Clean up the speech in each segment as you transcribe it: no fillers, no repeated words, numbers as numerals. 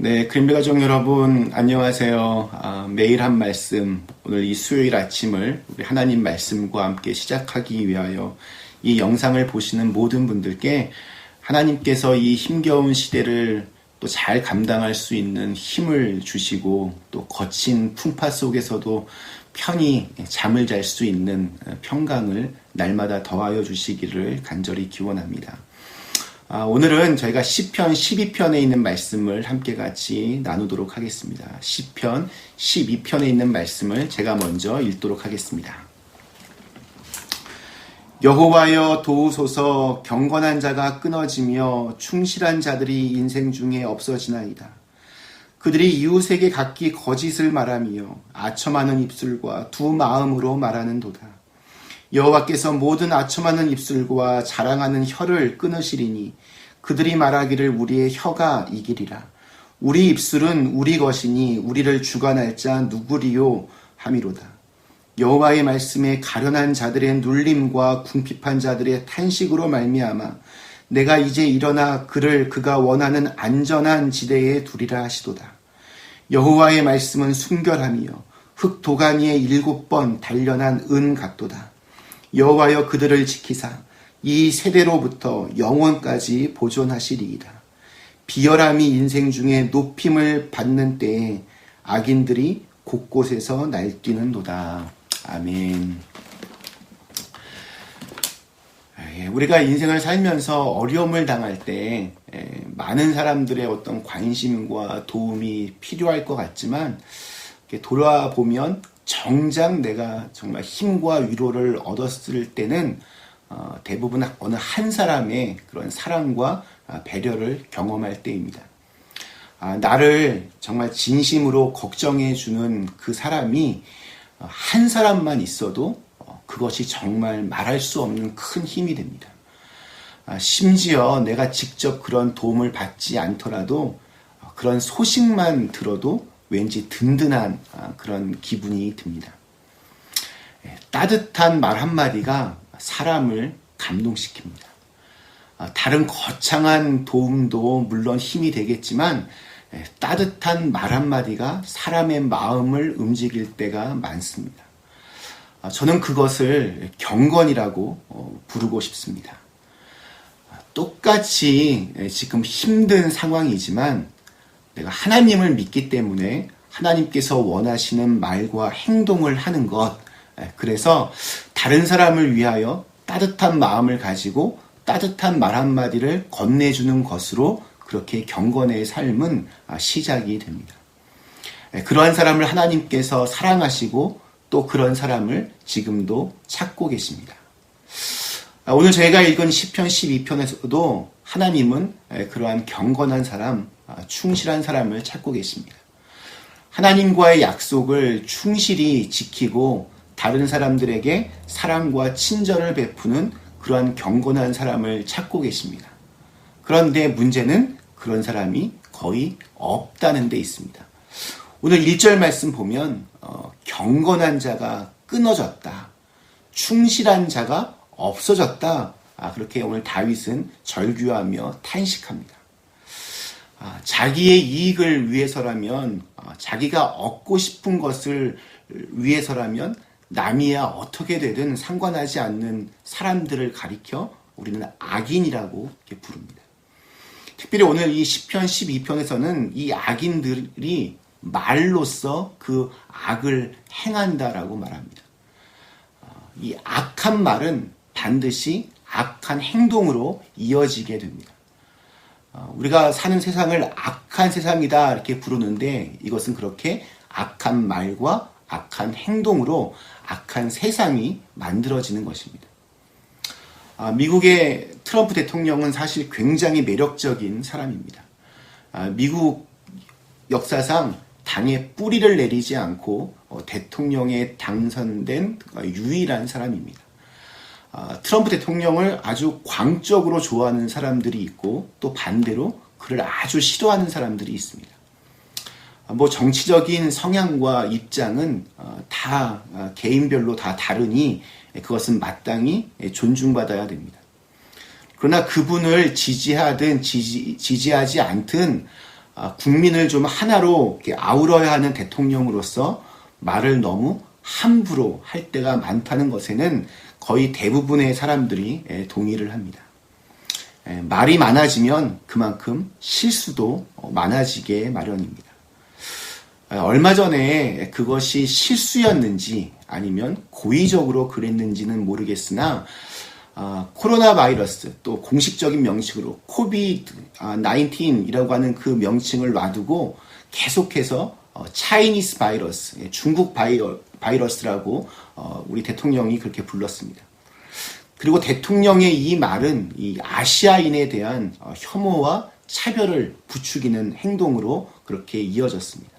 네, 그린비 가족 여러분 안녕하세요. 매일 한 말씀, 오늘 이 수요일 아침을 우리 하나님 말씀과 함께 시작하기 위하여 이 영상을 보시는 모든 분들께 하나님께서 이 힘겨운 시대를 또 잘 감당할 수 있는 힘을 주시고 또 거친 풍파 속에서도 편히 잠을 잘 수 있는 평강을 날마다 더하여 주시기를 간절히 기원합니다. 오늘은 저희가 시편 12편에 있는 말씀을 함께 같이 나누도록 하겠습니다. 시편 12편에 있는 말씀을 제가 먼저 읽도록 하겠습니다. 여호와여 도우소서. 경건한 자가 끊어지며 충실한 자들이 인생 중에 없어지나이다. 그들이 이웃에게 각기 거짓을 말하며 아첨하는 입술과 두 마음으로 말하는도다. 여호와께서 모든 아첨하는 입술과 자랑하는 혀를 끊으시리니 그들이 말하기를 우리의 혀가 이기리라. 우리 입술은 우리 것이니 우리를 주관할 자 누구리요 함이로다. 여호와의 말씀에 가련한 자들의 눌림과 궁핍한 자들의 탄식으로 말미암아 내가 이제 일어나 그를 그가 원하는 안전한 지대에 두리라 하시도다. 여호와의 말씀은 순결하며 흙 도가니에 7번 단련한 은 같도다. 여호와여 그들을 지키사 이 세대로부터 영원까지 보존하시리이다. 비열함이 인생 중에 높임을 받는 때에 악인들이 곳곳에서 날뛰는도다. 아멘. 우리가 인생을 살면서 어려움을 당할 때 많은 사람들의 어떤 관심과 도움이 필요할 것 같지만 돌아보면 정작 내가 정말 힘과 위로를 얻었을 때는 대부분 어느 한 사람의 그런 사랑과 배려를 경험할 때입니다. 나를 정말 진심으로 걱정해 주는 그 사람이 한 사람만 있어도 그것이 정말 말할 수 없는 큰 힘이 됩니다. 심지어 내가 직접 그런 도움을 받지 않더라도 그런 소식만 들어도 왠지 든든한 그런 기분이 듭니다. 따뜻한 말 한마디가 사람을 감동시킵니다. 다른 거창한 도움도 물론 힘이 되겠지만 따뜻한 말 한마디가 사람의 마음을 움직일 때가 많습니다. 저는 그것을 경건이라고 부르고 싶습니다. 똑같이 지금 힘든 상황이지만 내가 하나님을 믿기 때문에 하나님께서 원하시는 말과 행동을 하는 것, 그래서 다른 사람을 위하여 따뜻한 마음을 가지고 따뜻한 말 한마디를 건네주는 것으로 그렇게 경건의 삶은 시작이 됩니다. 그러한 사람을 하나님께서 사랑하시고 또 그런 사람을 지금도 찾고 계십니다. 오늘 저희가 읽은 시편 12편에서도 하나님은 그러한 경건한 사람, 충실한 사람을 찾고 계십니다. 하나님과의 약속을 충실히 지키고 다른 사람들에게 사랑과 친절을 베푸는 그러한 경건한 사람을 찾고 계십니다. 그런데 문제는 그런 사람이 거의 없다는 데 있습니다. 오늘 1절 말씀 보면 경건한 자가 끊어졌다. 충실한 자가 없어졌다. 그렇게 오늘 다윗은 절규하며 탄식합니다. 자기의 이익을 위해서라면, 자기가 얻고 싶은 것을 위해서라면 남이야 어떻게 되든 상관하지 않는 사람들을 가리켜 우리는 악인이라고 이렇게 부릅니다. 특별히 오늘 이 시편 12편에서는 이 악인들이 말로써 그 악을 행한다라고 말합니다. 이 악한 말은 반드시 악한 행동으로 이어지게 됩니다. 우리가 사는 세상을 악한 세상이다 이렇게 부르는데 이것은 그렇게 악한 말과 악한 행동으로 악한 세상이 만들어지는 것입니다. 미국의 트럼프 대통령은 사실 굉장히 매력적인 사람입니다. 미국 역사상 당에 뿌리를 내리지 않고 대통령에 당선된 유일한 사람입니다. 트럼프 대통령을 아주 광적으로 좋아하는 사람들이 있고 또 반대로 그를 아주 싫어하는 사람들이 있습니다. 정치적인 성향과 입장은 다 개인별로 다 다르니 그것은 마땅히 존중받아야 됩니다. 그러나 그분을 지지하든 지지하지 않든 국민을 좀 하나로 이렇게 아우러야 하는 대통령으로서 말을 너무 함부로 할 때가 많다는 것에는 거의 대부분의 사람들이 동의를 합니다. 말이 많아지면 그만큼 실수도 많아지게 마련입니다. 얼마 전에 그것이 실수였는지 아니면 고의적으로 그랬는지는 모르겠으나 코로나 바이러스, 또 공식적인 명칭으로 코비드-19이라고 하는 그 명칭을 놔두고 계속해서 차이니스 바이러스, 중국 바이러스라고 우리 대통령이 그렇게 불렀습니다. 그리고 대통령의 이 말은 이 아시아인에 대한 혐오와 차별을 부추기는 행동으로 그렇게 이어졌습니다.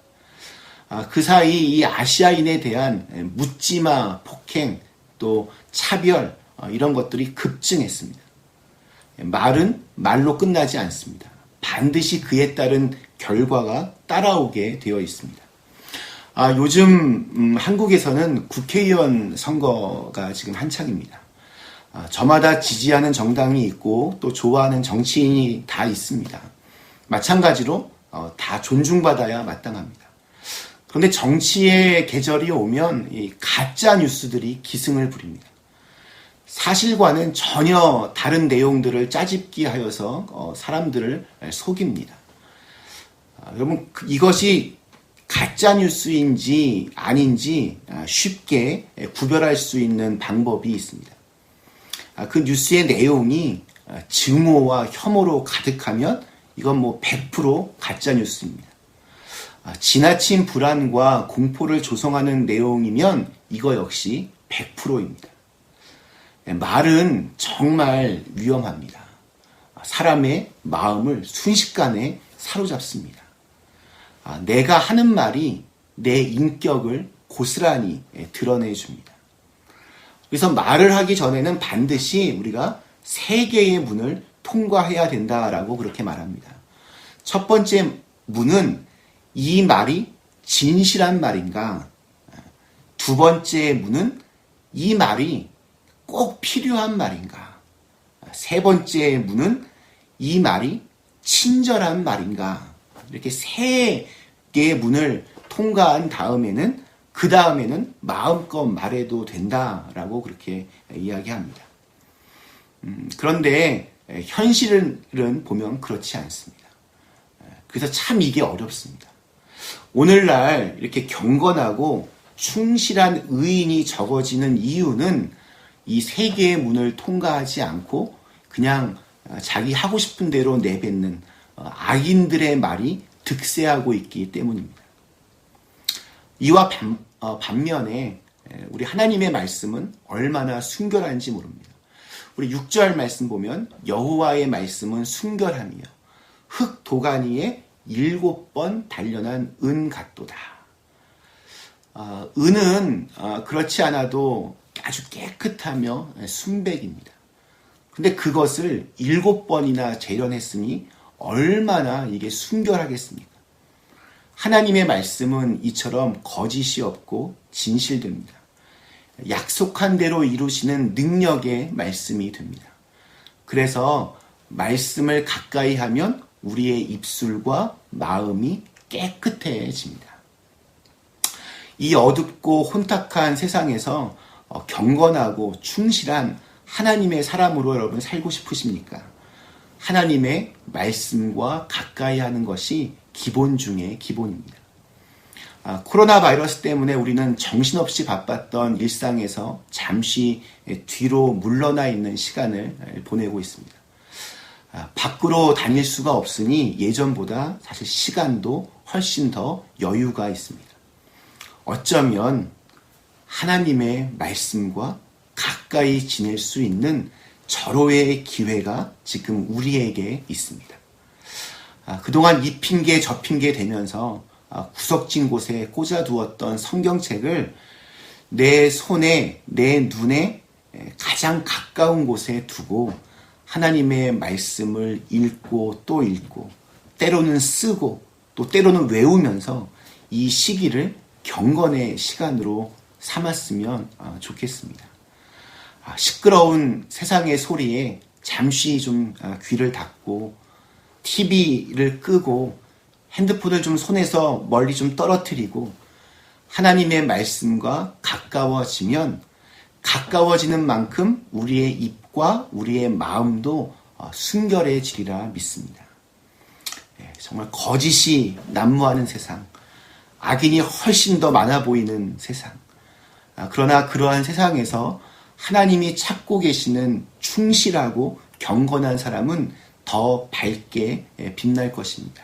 그 사이 이 아시아인에 대한 묻지마 폭행, 또 차별, 이런 것들이 급증했습니다. 말은 말로 끝나지 않습니다. 반드시 그에 따른 결과가 따라오게 되어 있습니다. 요즘 한국에서는 국회의원 선거가 지금 한창입니다. 저마다 지지하는 정당이 있고 또 좋아하는 정치인이 다 있습니다. 마찬가지로 다 존중받아야 마땅합니다. 그런데 정치의 계절이 오면 이 가짜 뉴스들이 기승을 부립니다. 사실과는 전혀 다른 내용들을 짜집기 하여서 사람들을 속입니다. 여러분, 이것이 가짜 뉴스인지 아닌지 쉽게 구별할 수 있는 방법이 있습니다. 그 뉴스의 내용이 증오와 혐오로 가득하면 이건 뭐 100% 가짜 뉴스입니다. 지나친 불안과 공포를 조성하는 내용이면 이거 역시 100%입니다. 말은 정말 위험합니다. 사람의 마음을 순식간에 사로잡습니다. 내가 하는 말이 내 인격을 고스란히 드러내줍니다. 그래서 말을 하기 전에는 반드시 우리가 세 개의 문을 통과해야 된다라고 그렇게 말합니다. 첫 번째 문은 이 말이 진실한 말인가? 두 번째 문은 이 말이 꼭 필요한 말인가? 세 번째 문은 이 말이 친절한 말인가? 이렇게 세 개의 문을 통과한 다음에는 그 다음에는 마음껏 말해도 된다라고 그렇게 이야기합니다. 그런데 현실은 보면 그렇지 않습니다. 그래서 참 이게 어렵습니다. 오늘날 이렇게 경건하고 충실한 의인이 적어지는 이유는 이 세 개의 문을 통과하지 않고 그냥 자기 하고 싶은 대로 내뱉는 악인들의 말이 득세하고 있기 때문입니다. 이와 반면에 우리 하나님의 말씀은 얼마나 순결한지 모릅니다. 우리 6절 말씀 보면 여호와의 말씀은 순결하며 흙 도가니에 7번 단련한 은 같도다. 은은 그렇지 않아도 아주 깨끗하며 순백입니다. 근데 그것을 7번이나 재련했으니 얼마나 이게 순결하겠습니까? 하나님의 말씀은 이처럼 거짓이 없고 진실됩니다. 약속한 대로 이루시는 능력의 말씀이 됩니다. 그래서 말씀을 가까이 하면 우리의 입술과 마음이 깨끗해집니다. 이 어둡고 혼탁한 세상에서 경건하고 충실한 하나님의 사람으로 여러분 살고 싶으십니까? 하나님의 말씀과 가까이 하는 것이 기본 중에 기본입니다. 코로나 바이러스 때문에 우리는 정신없이 바빴던 일상에서 잠시 뒤로 물러나 있는 시간을 보내고 있습니다. 밖으로 다닐 수가 없으니 예전보다 사실 시간도 훨씬 더 여유가 있습니다. 어쩌면 하나님의 말씀과 가까이 지낼 수 있는 절호의 기회가 지금 우리에게 있습니다. 그동안 이 핑계 저 핑계 대면서 구석진 곳에 꽂아두었던 성경책을 내 손에, 내 눈에 가장 가까운 곳에 두고 하나님의 말씀을 읽고 또 읽고 때로는 쓰고 또 때로는 외우면서 이 시기를 경건의 시간으로 삼았으면 좋겠습니다. 시끄러운 세상의 소리에 잠시 좀 귀를 닫고 TV를 끄고 핸드폰을 좀 손에서 멀리 좀 떨어뜨리고 하나님의 말씀과 가까워지면 가까워지는 만큼 우리의 입과 우리의 마음도 순결해지리라 믿습니다. 정말 거짓이 난무하는 세상, 악인이 훨씬 더 많아 보이는 세상. 그러나 그러한 세상에서 하나님이 찾고 계시는 충실하고 경건한 사람은 더 밝게 빛날 것입니다.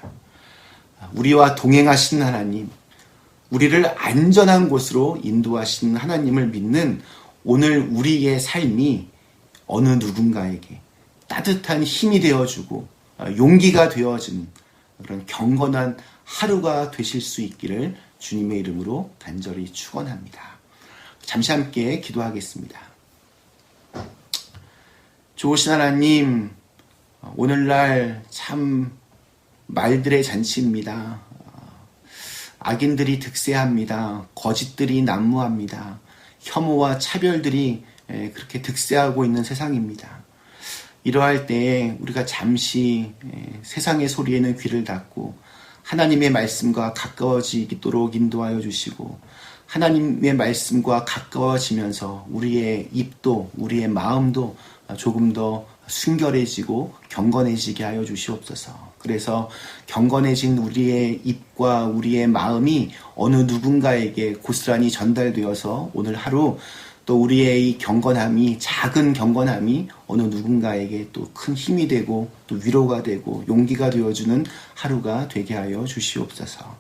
우리와 동행하시는 하나님, 우리를 안전한 곳으로 인도하시는 하나님을 믿는 오늘 우리의 삶이 어느 누군가에게 따뜻한 힘이 되어주고 용기가 되어주는 그런 경건한 하루가 되실 수 있기를 주님의 이름으로 간절히 축원합니다. 잠시 함께 기도하겠습니다. 좋으신 하나님, 오늘날 참 말들의 잔치입니다. 악인들이 득세합니다. 거짓들이 난무합니다. 혐오와 차별들이 그렇게 득세하고 있는 세상입니다. 이러할 때 우리가 잠시 세상의 소리에는 귀를 닫고 하나님의 말씀과 가까워지도록 인도하여 주시고 하나님의 말씀과 가까워지면서 우리의 입도 우리의 마음도 조금 더 순결해지고 경건해지게 하여 주시옵소서. 그래서 경건해진 우리의 입과 우리의 마음이 어느 누군가에게 고스란히 전달되어서 오늘 하루 또 우리의 이 경건함이 작은 경건함이 어느 누군가에게 또 큰 힘이 되고 또 위로가 되고 용기가 되어주는 하루가 되게 하여 주시옵소서.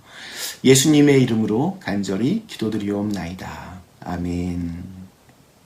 예수님의 이름으로 간절히 기도드리옵나이다. 아멘.